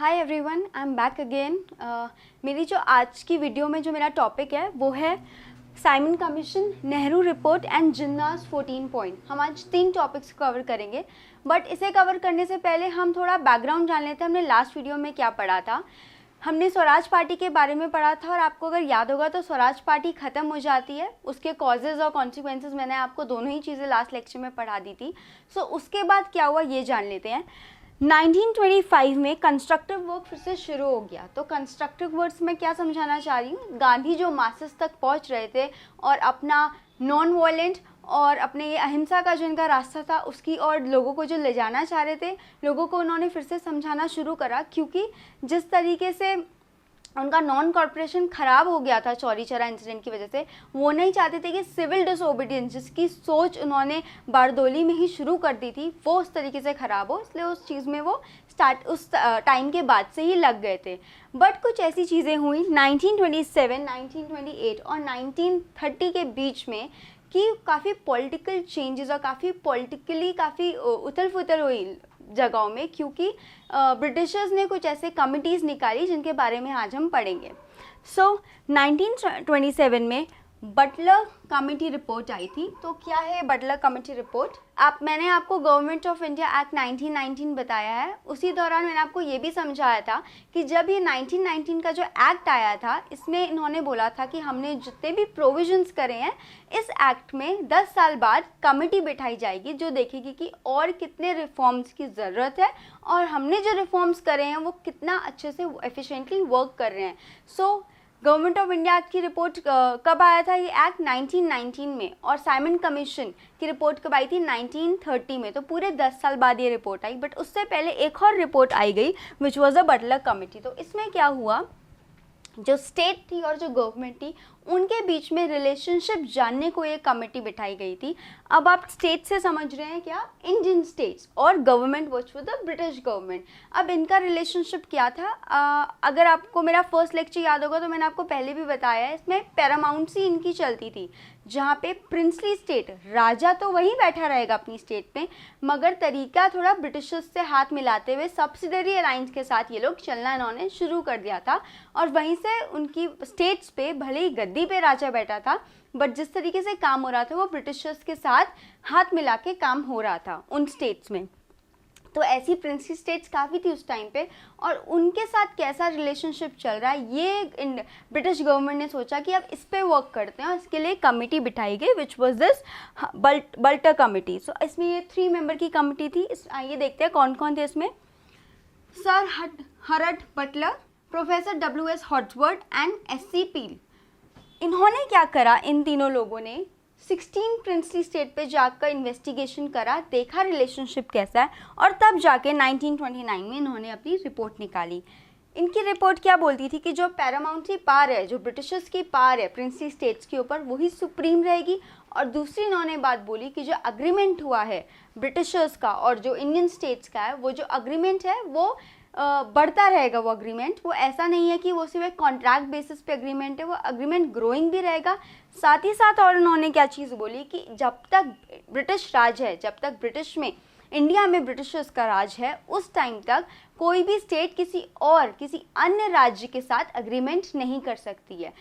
Hi everyone, I am back again. मेरी जो आज की वीडियो में जो मेरा टॉपिक है वो है Simon Commission, Nehru report and Jinnah's 14 point. हम आज 3 टॉपिक्स कवर करेंगे, बट इसे कवर करने से पहले हम थोड़ा बैकग्राउंड जान लेते हैं। हमने लास्ट वीडियो में क्या पढ़ा था। हमने स्वराज पार्टी के बारे में पढ़ा था और आपको अगर याद होगा तो स्वराज पार्टी ख़त्म हो जाती है, उसके कॉजेज़ और कॉन्सिक्वेंसेस मैंने आपको दोनों ही चीज़ें लास्ट लेक्चर में पढ़ा दी थी। सो उसके बाद क्या हुआ ये जान लेते हैं। 1925 में कंस्ट्रक्टिव वर्क फिर से शुरू हो गया। तो कंस्ट्रक्टिव वर्क्स में क्या समझाना चाह रही हूँ, गांधी जो मासेस तक पहुँच रहे थे और अपना नॉन वायलेंट और अपने ये अहिंसा का जो इनका रास्ता था उसकी और लोगों को जो ले जाना चाह रहे थे, लोगों को उन्होंने फिर से समझाना शुरू करा। क्योंकि जिस तरीके से उनका नॉन कॉर्पोरेशन ख़राब हो गया था चौरी चौरा इंसिडेंट की वजह से, वो नहीं चाहते थे कि सिविल डिसोबीडियंस जिसकी सोच उन्होंने बारदोली में ही शुरू कर दी थी वो उस तरीके से ख़राब हो, इसलिए उस चीज़ में वो उस टाइम के बाद से ही लग गए थे। बट कुछ ऐसी चीज़ें हुई 1927, 1928 और 1930 के बीच में कि काफ़ी पॉलिटिकल चेंजेस और काफ़ी पॉलिटिकली काफ़ी उथल पुथल हुई जगहों में, क्योंकि ब्रिटिशर्स ने कुछ ऐसे कमिटीज़ निकाली जिनके बारे में आज हम पढ़ेंगे। 1927 में बटलर कमेटी रिपोर्ट आई थी। तो क्या है बटलर कमेटी रिपोर्ट? मैंने आपको गवर्नमेंट ऑफ इंडिया एक्ट 1919 बताया है। उसी दौरान मैंने आपको ये भी समझाया था कि जब ये 1919 का जो एक्ट आया था, इसमें इन्होंने बोला था कि हमने जितने भी प्रोविजंस करे हैं इस एक्ट में 10 साल बाद कमेटी बिठाई जाएगी जो देखेगी कि और कितने रिफॉर्म्स की ज़रूरत है और हमने जो रिफॉर्म्स करे हैं वो कितना अच्छे से एफिशिएंटली वर्क कर रहे हैं। गवर्नमेंट ऑफ इंडिया एक्ट की रिपोर्ट कब आया था? ये एक्ट 1919 में, और साइमन कमीशन की रिपोर्ट कब आई थी? 1930 में। तो पूरे 10 साल बाद ये रिपोर्ट आई। बट उससे पहले एक और रिपोर्ट आई गई which was a Butler committee. तो इसमें क्या हुआ, जो स्टेट थी और जो गवर्नमेंट थी उनके बीच में रिलेशनशिप जानने को ये कमेटी बिठाई गई थी। अब आप स्टेट से समझ रहे हैं क्या? इंडियन स्टेट्स और government which was the British government. अब इनका रिलेशनशिप क्या था? अगर आपको मेरा फर्स्ट लेक्चर याद होगा तो मैंने आपको पहले भी बताया है, इसमें पैरामाउंसी इनकी चलती थी, जहाँ पे प्रिंसली स्टेट, राजा तो वहीं बैठा रहेगा अपनी स्टेट में, मगर तरीका थोड़ा ब्रिटिशर्स से हाथ मिलाते हुए सब्सिडरी अलायंस के साथ ये लोग चलना इन्होंने शुरू कर दिया था। और वहीं से उनकी स्टेट्स पे भले ही गद्दी पे राजा बैठा था, बट जिस तरीके से काम हो रहा था वो ब्रिटिशर्स के साथ हाथ मिला के काम हो रहा था उन स्टेट्स में। तो ऐसी प्रिंसली स्टेट्स काफ़ी थी उस टाइम पे, और उनके साथ कैसा रिलेशनशिप चल रहा है ये ब्रिटिश गवर्नमेंट ने सोचा कि अब इस पे वर्क करते हैं और इसके लिए कमेटी बिठाई गई विच वाज दिस बल्टर कमेटी। सो इसमें ये 3 मेंबर की कमेटी थी। आइए देखते हैं कौन कौन थे इसमें। Sir Harcourt Butler, professor WS Holdsworth and SC Peel. इन्होंने क्या करा, इन तीनों लोगों ने 16 प्रिंसली स्टेट पे जाकर इन्वेस्टिगेशन करा, देखा रिलेशनशिप कैसा है, और तब जाके 1929 में इन्होंने अपनी रिपोर्ट निकाली। इनकी रिपोर्ट क्या बोलती थी कि जो पैरामाउंटी पावर है, जो ब्रिटिशर्स की पावर है प्रिंसली स्टेट्स के ऊपर, वही सुप्रीम रहेगी। और दूसरी इन्होंने बात बोली कि जो अग्रीमेंट हुआ है ब्रिटिशर्स का और जो इंडियन स्टेट्स का है, वो जो अग्रीमेंट है वो बढ़ता रहेगा। वो अग्रीमेंट, वो ऐसा नहीं है कि वो सिर्फ एक कॉन्ट्रैक्ट बेसिस पे अग्रीमेंट है, वो अग्रीमेंट ग्रोइंग भी रहेगा। साथ ही साथ और उन्होंने क्या चीज़ बोली कि जब तक ब्रिटिश राज है, जब तक ब्रिटिश में, इंडिया में ब्रिटिशर्स का राज है, उस टाइम तक कोई भी स्टेट किसी अन्य राज्य के साथ अग्रीमेंट नहीं कर सकती है।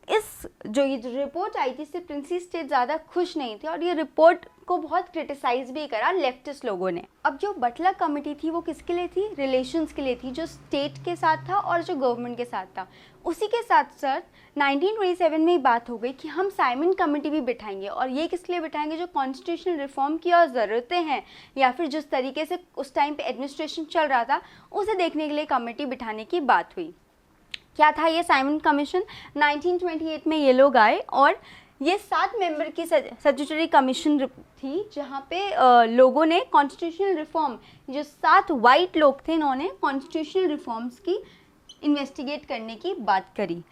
ये जो रिपोर्ट आई थी इससे प्रिंसली स्टेट ज़्यादा खुश नहीं थे और ये रिपोर्ट को बहुत क्रिटिसाइज भी करा लेफ्टिस्ट लोगों ने। अब जो बटलर कमेटी थी वो किसके लिए थी? रिलेशंस के लिए थी, जो स्टेट के साथ था और जो गवर्नमेंट के साथ था। उसी के साथ सर 1927 में ही बात हो गई कि हम साइमन कमेटी भी बिठाएंगे। और ये किस लिए बिठाएंगे? जो कॉन्स्टिट्यूशनल रिफॉर्म की और ज़रूरतें हैं या फिर जिस तरीके से उस टाइम पे एडमिनिस्ट्रेशन चल रहा था उसे देखने के लिए कमेटी बिठाने की बात हुई। क्या था ये साइमन कमीशन? 1928 में ये लोग आए और ये 7 मेंबर की स्टैट्यूटरी कमीशन थी, जहाँ पे लोगों ने कॉन्स्टिट्यूशनल रिफॉर्म, जो 7 वाइट लोग थे, इन्होंने कॉन्स्टिट्यूशनल रिफॉर्म्स की इन्वेस्टिगेट करने की बात करी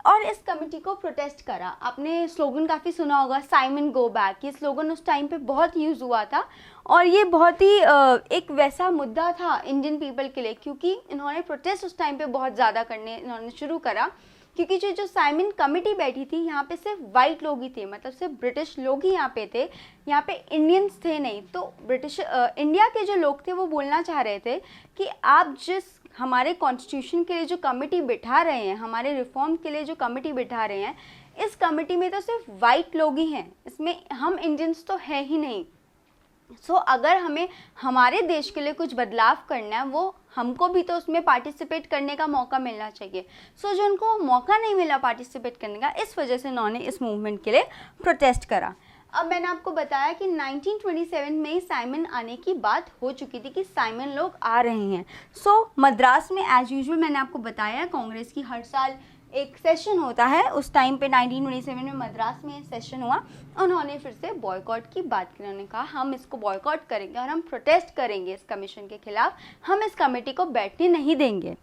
और इस कमेटी को प्रोटेस्ट करा। आपने स्लोगन काफ़ी सुना होगा, साइमन गो बैक। ये स्लोगन उस टाइम पे बहुत यूज़ हुआ था और ये बहुत ही एक वैसा मुद्दा था इंडियन पीपल के लिए, क्योंकि इन्होंने प्रोटेस्ट उस टाइम पे बहुत ज़्यादा करने इन्होंने शुरू करा। क्योंकि जो साइमन कमेटी बैठी थी यहाँ पे सिर्फ वाइट लोग ही थे, मतलब सिर्फ ब्रिटिश लोग ही यहाँ पे थे, यहाँ पे इंडियंस थे नहीं। तो इंडिया के जो लोग थे वो बोलना चाह रहे थे कि आप जिस हमारे कॉन्स्टिट्यूशन के लिए जो कमेटी बिठा रहे हैं, हमारे रिफॉर्म के लिए जो कमेटी बिठा रहे हैं, इस कमेटी में तो सिर्फ वाइट लोग ही हैं, इसमें हम इंडियंस तो है ही नहीं। सो अगर हमें हमारे देश के लिए कुछ बदलाव करना है, वो हमको भी तो उसमें पार्टिसिपेट करने का मौका मिलना चाहिए। सो जो उनको मौका नहीं मिला पार्टिसिपेट करने का, इस वजह से उन्होंने इस मूवमेंट के लिए प्रोटेस्ट करा। अब मैंने आपको बताया कि 1927 में ही साइमन आने की बात हो चुकी थी कि साइमन लोग आ रहे हैं। सो मद्रास में एज यूजुअल मैंने आपको बताया कांग्रेस की हर साल एक सेशन होता है। उस टाइम पे 1927 में मद्रास में सेशन हुआ, उन्होंने फिर से बॉयकॉट की बात की। उन्होंने कहा हम इसको बॉयकॉट करेंगे और हम प्रोटेस्ट करेंगे इस कमीशन के खिलाफ, हम इस कमेटी को बैठने नहीं देंगे।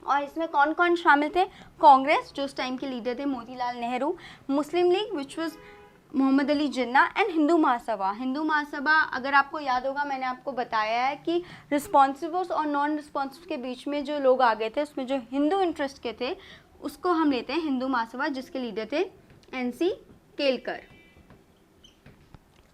और इसमें कौन कौन शामिल थे? कांग्रेस, जो उस टाइम के लीडर थे Motilal Nehru, Muslim League which was Mohammad Ali Jinnah, and Hindu Mahasabha. Hindu Mahasabha, अगर आपको याद होगा, मैंने आपको बताया है कि रिस्पॉन्सिबल्स और नॉन रिस्पॉन्सिबल के बीच में जो लोग आ गए थे, उसमें जो हिंदू इंटरेस्ट के थे उसको हम लेते हैं हिंदू महासभा, जिसके लीडर थे NC केलकर।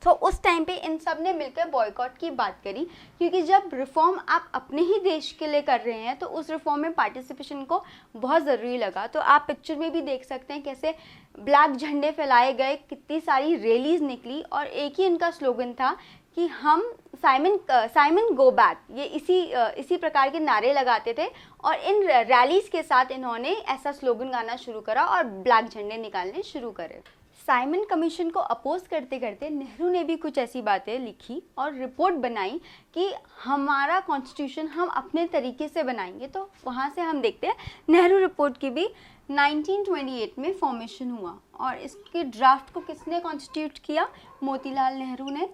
तो उस टाइम पे इन सब ने मिलकर बॉयकॉट की बात करी, क्योंकि जब रिफॉर्म आप अपने ही देश के लिए कर रहे हैं तो उस रिफॉर्म में पार्टिसिपेशन को बहुत ज़रूरी लगा। तो आप पिक्चर में भी देख सकते हैं कैसे ब्लैक झंडे फैलाए गए, कितनी सारी रैलीज निकली, और एक ही इनका स्लोगन था कि हम साइमन गो बैक, ये इसी प्रकार के नारे लगाते थे। और इन रैलीज के साथ इन्होंने ऐसा स्लोगन गाना शुरू करा और ब्लैक झंडे निकालने शुरू करे। साइमन कमीशन को अपोज करते करते नेहरू ने भी कुछ ऐसी बातें लिखी और रिपोर्ट बनाई कि हमारा कॉन्स्टिट्यूशन हम अपने तरीके से बनाएंगे। तो वहाँ से हम देखते हैं नेहरू रिपोर्ट की भी 1928 में फॉर्मेशन हुआ, और इसके ड्राफ्ट को किसने कॉन्स्टिट्यूट किया? मोतीलाल नेहरू ने।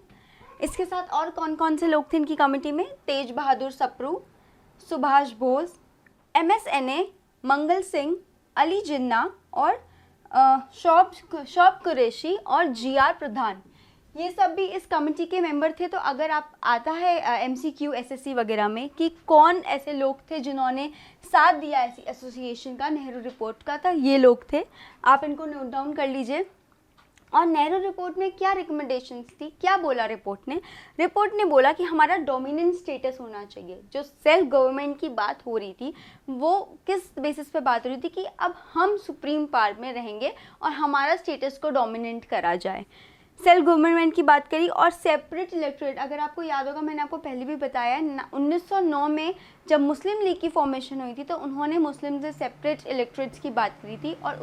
इसके साथ और कौन कौन से लोग थे इनकी कमेटी में? तेज बहादुर सप्रू, सुभाष बोस, MSNA, मंगल सिंह, अली जिन्ना और शौब कुरैशी और GR प्रधान, ये सब भी इस कमेटी के मेंबर थे। तो अगर आप आता है MCQ SSC वगैरह में कि कौन ऐसे लोग थे जिन्होंने साथ दिया ऐसी एसोसिएशन का नेहरू रिपोर्ट का, था ये लोग थे, आप इनको नोट डाउन कर लीजिए। और नेहरू रिपोर्ट में क्या रिकमेंडेशंस थी, क्या बोला रिपोर्ट ने? रिपोर्ट ने बोला कि हमारा डोमिनेंट स्टेटस होना चाहिए। जो सेल्फ गवर्नमेंट की बात हो रही थी, वो किस बेसिस पे बात हो रही थी कि अब हम सुप्रीम पावर में रहेंगे और हमारा स्टेटस को डोमिनेंट करा जाए। सेल्फ गवर्नमेंट की बात करी और सेपरेट इलेक्टोरेट। अगर आपको याद होगा, मैंने आपको पहले भी बताया, 1909 में जब मुस्लिम लीग की फॉर्मेशन हुई थी तो उन्होंने मुस्लिम से सेपरेट इलेक्टोरेट्स की बात करी थी। और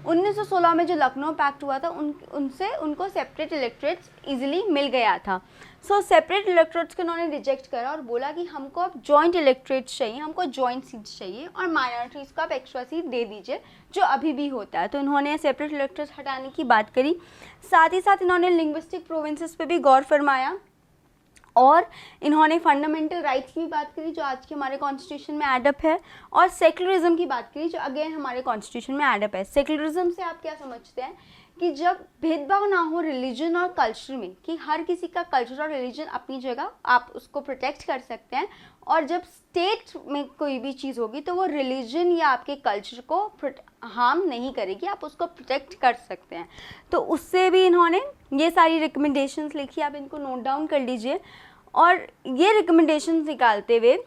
1916 में जो लखनऊ पैक्ट हुआ था उनसे उनको सेपरेट इलेक्टोरेट्स इजीली मिल गया था। सो सेपरेट इलेक्टोरेट्स को उन्होंने रिजेक्ट करा और बोला कि हमको अब जॉइंट इलेक्टोरेट्स चाहिए, हमको जॉइंट सीट्स चाहिए, और माइनॉरिटीज़ को आप एक्स्ट्रा सीट दे दीजिए, जो अभी भी होता है। तो इन्होंने सेपरेट इलेक्टोरेट्स हटाने की बात करी। साथ ही साथ इन्होंने लिंग्विस्टिक प्रोविंसेस पे भी गौर फरमाया, और इन्होंने फंडामेंटल राइट्स की भी बात करी, जो आज के हमारे कॉन्स्टिट्यूशन में एडअप है, और सेक्युलरिज्म की बात करी, जो अगेन हमारे कॉन्स्टिट्यूशन में एडअप है। सेक्युलरिज्म से आप क्या समझते हैं कि जब भेदभाव ना हो रिलीजन और कल्चर में, कि हर किसी का कल्चर और रिलीजन अपनी जगह, आप उसको प्रोटेक्ट कर सकते हैं, और जब स्टेट में कोई भी चीज़ होगी तो वो रिलीजन या आपके कल्चर को हार्म नहीं करेगी, आप उसको प्रोटेक्ट कर सकते हैं। तो उससे भी इन्होंने ये सारी रिकमेंडेशंस लिखी, आप इनको नोट डाउन कर लीजिए। और ये रिकमेंडेशंस निकालते हुए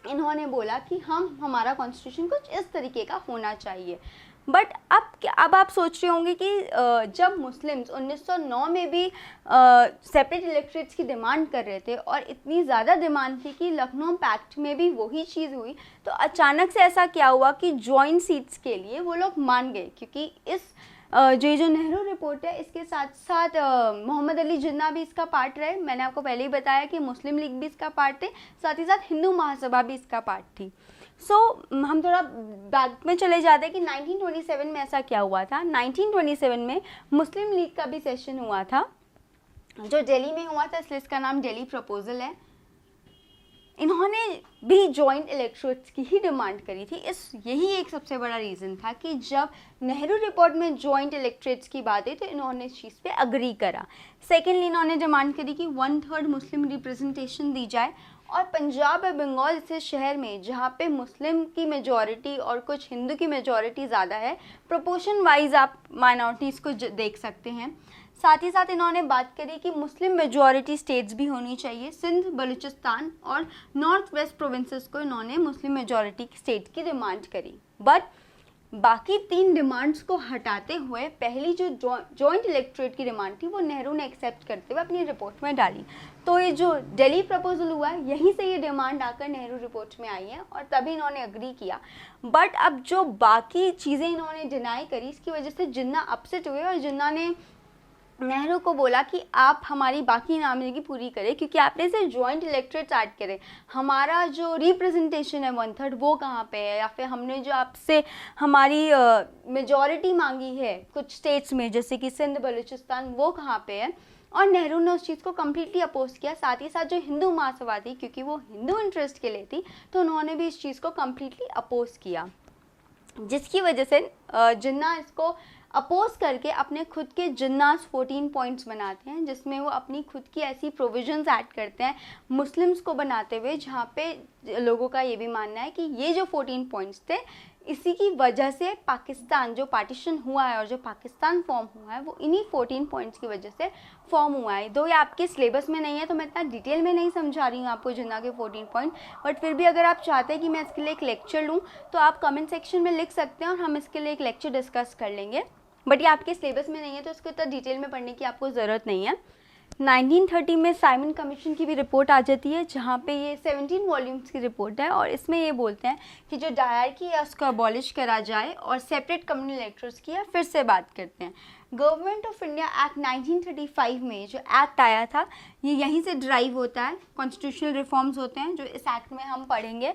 इन्होंने बोला कि हमारा कॉन्स्टिट्यूशन कुछ इस तरीके का होना चाहिए। बट अब आप सोच रहे होंगे कि जब मुस्लिम्स 1909 में भी सेपरेट इलेक्टोरेट्स की डिमांड कर रहे थे, और इतनी ज़्यादा डिमांड थी कि लखनऊ पैक्ट में भी वही चीज़ हुई, तो अचानक से ऐसा क्या हुआ कि जॉइंट सीट्स के लिए वो लोग मान गए। क्योंकि इस जो नेहरू रिपोर्ट है, इसके साथ साथ मोहम्मद अली जिन्ना भी इसका पार्ट रहे। मैंने आपको पहले ही बताया कि मुस्लिम लीग भी इसका पार्ट थे, साथ ही साथ हिंदू महासभा भी इसका पार्ट थी। सो हम थोड़ा बैक में चले जाते हैं कि 1927 में ऐसा क्या हुआ था। 1927 में मुस्लिम लीग का भी सेशन हुआ था, जो दिल्ली में हुआ था, इसलिए इसका नाम दिल्ली प्रपोजल है। इन्होंने भी जॉइंट इलेक्टोरेट्स की ही डिमांड करी थी। यही एक सबसे बड़ा रीज़न था कि जब नेहरू रिपोर्ट में जॉइंट इलेक्टोरेट्स की बात आई तो इन्होंने इस चीज़ पे अग्री करा। सेकेंडली इन्होंने डिमांड करी कि 1/3 मुस्लिम रिप्रेजेंटेशन दी जाए, और पंजाब और बंगाल जैसे शहर में जहाँ पे मुस्लिम की मेजॉरिटी और कुछ हिंदू की मेजॉरिटी ज़्यादा है, प्रोपोर्शन वाइज आप माइनॉरिटीज़ को देख सकते हैं। साथ ही साथ इन्होंने बात करी कि मुस्लिम मेजॉरिटी स्टेट्स भी होनी चाहिए, सिंध, बलूचिस्तान और नॉर्थ वेस्ट प्रोविंसेस को इन्होंने मुस्लिम मेजॉरिटी स्टेट की डिमांड करी। बट बाकी 3 डिमांड्स को हटाते हुए पहली जो जॉइंट इलेक्टोरेट की डिमांड थी वो नेहरू ने एक्सेप्ट करते हुए अपनी रिपोर्ट में डाली। तो ये जो दिल्ली प्रपोजल हुआ है यहीं से ये डिमांड आकर नेहरू रिपोर्ट में आई है और तभी इन्होंने अग्री किया। बट अब जो बाकी चीज़ें इन्होंने डिनाई करी, इसकी वजह से जिन्ना अपसेट हुए और जिन्ना ने नेहरू को बोला कि आप हमारी बाकी नामजदगी पूरी करें, क्योंकि आपने सिर्फ जॉइंट इलेक्टोरेट ऐड करे, हमारा जो रिप्रेजेंटेशन है 1/3 वो कहाँ पे है, या फिर हमने जो आपसे हमारी मेजॉरिटी मांगी है कुछ स्टेट्स में जैसे कि सिंध, बलूचिस्तान, वो कहाँ पे है। और नेहरू ने उस चीज़ को कम्प्लीटली अपोज किया। साथ ही साथ जो हिंदू महासभा थी, क्योंकि वो हिंदू इंटरेस्ट के लिए थी, तो उन्होंने भी इस चीज़ को कम्प्लीटली अपोज किया, जिसकी वजह से जिन्ना इसको अपोज करके अपने खुद के जिन्नास 14 पॉइंट्स बनाते हैं, जिसमें वो अपनी खुद की ऐसी प्रोविजंस ऐड करते हैं मुस्लिम्स को बनाते हुए, जहाँ पे लोगों का ये भी मानना है कि ये जो 14 पॉइंट्स थे इसी की वजह से पाकिस्तान जो पार्टीशन हुआ है और जो पाकिस्तान फॉर्म हुआ है वो इन्हीं 14 पॉइंट्स की वजह से फॉर्म हुआ है। दो ये आपके सिलेबस में नहीं है तो मैं इतना डिटेल में नहीं समझा रही हूँ आपको जिन्ना के 14 पॉइंट, बट फिर भी अगर आप चाहते हैं कि मैं इसके लिए एक लेक्चर लूँ तो आप कमेंट सेक्शन में लिख सकते हैं और हम इसके लिए एक लेक्चर डिस्कस कर लेंगे। बट ये आपके सिलेबस में नहीं है तो इसको इतना डिटेल में पढ़ने की आपको ज़रूरत नहीं है। 1930 में साइमन कमीशन की भी रिपोर्ट आ जाती है, जहाँ पे ये 17 वॉल्यूम्स की रिपोर्ट है और इसमें ये बोलते हैं कि जो डायरकी है उसको अबॉलिश करा जाए और सेपरेट कम्युनल इलेक्टोरेट्स की है। फिर से बात करते हैं गवर्नमेंट ऑफ इंडिया एक्ट 1935 में जो एक्ट आया था ये यहीं से ड्राइव होता है, कॉन्स्टिट्यूशनल रिफॉर्म्स होते हैं जो इस एक्ट में हम पढ़ेंगे।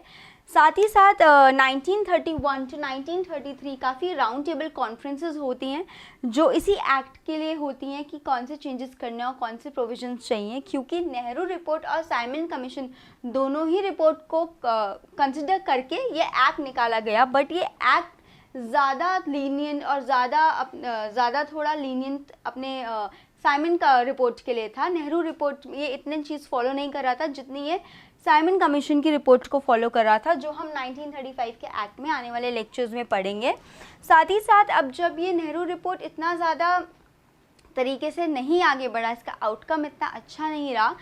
साथ ही साथ 1931 टू 1933 काफ़ी राउंड टेबल कॉन्फ्रेंसेस होती हैं जो इसी एक्ट के लिए होती हैं कि कौन से चेंजेस करने और कौन से प्रोविजंस चाहिए, क्योंकि नेहरू रिपोर्ट और साइमन कमीशन दोनों ही रिपोर्ट को कंसिडर करके ये एक्ट निकाला गया। बट ये एक्ट ज़्यादा लीनियंट और ज़्यादा थोड़ा लीनियंट अपने साइमन का रिपोर्ट के लिए था। नेहरू रिपोर्ट ये इतने चीज़ फॉलो नहीं कर रहा था जितनी ये साइमन कमीशन की रिपोर्ट को फॉलो कर रहा था, जो हम 1935 के एक्ट में आने वाले लेक्चर्स में पढ़ेंगे। साथ ही साथ अब जब ये नेहरू रिपोर्ट इतना ज़्यादा तरीके से नहीं आगे बढ़ा, इसका आउटकम इतना अच्छा नहीं रहा,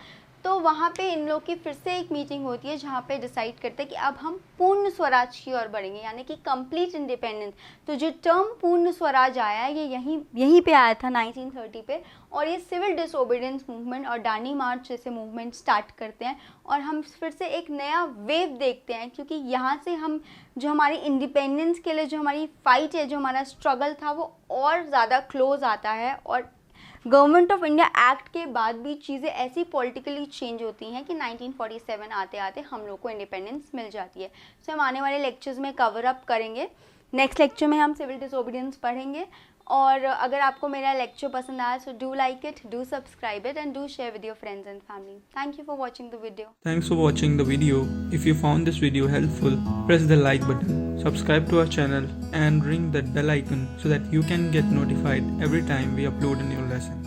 तो वहाँ पे इन लोग की फिर से एक मीटिंग होती है जहाँ पे डिसाइड करते हैं कि अब हम पूर्ण स्वराज की ओर बढ़ेंगे, यानी कि कंप्लीट इंडिपेंडेंस। तो जो टर्म पूर्ण स्वराज आया है ये यहीं पे आया था 1930 पे, और ये सिविल डिसओबीडियंस मूवमेंट और डांडी मार्च जैसे मूवमेंट स्टार्ट करते हैं और हम फिर से एक नया वेव देखते हैं, क्योंकि यहाँ से हम जो हमारी इंडिपेंडेंस के लिए जो हमारी फाइट है, जो हमारा स्ट्रगल था, वो और ज़्यादा क्लोज आता है। और गवर्नमेंट ऑफ इंडिया एक्ट के बाद भी चीज़ें ऐसी पॉलिटिकली चेंज होती हैं कि 1947 आते आते हम लोग को इंडिपेंडेंस मिल जाती है। सो हम आने वाले लेक्चर्स में कवर अप करेंगे। नेक्स्ट लेक्चर में हम सिविल डिसओबीडियंस पढ़ेंगे। और अगर आपको मेरा लेक्चर पसंद आया so do like it, do subscribe it and do share with your friends and family. Thank you for watching the video. Thanks for watching the video. If you found this video helpful, press the like button, subscribe to our channel and ring that bell icon so that you can get notified every time we upload a new lesson.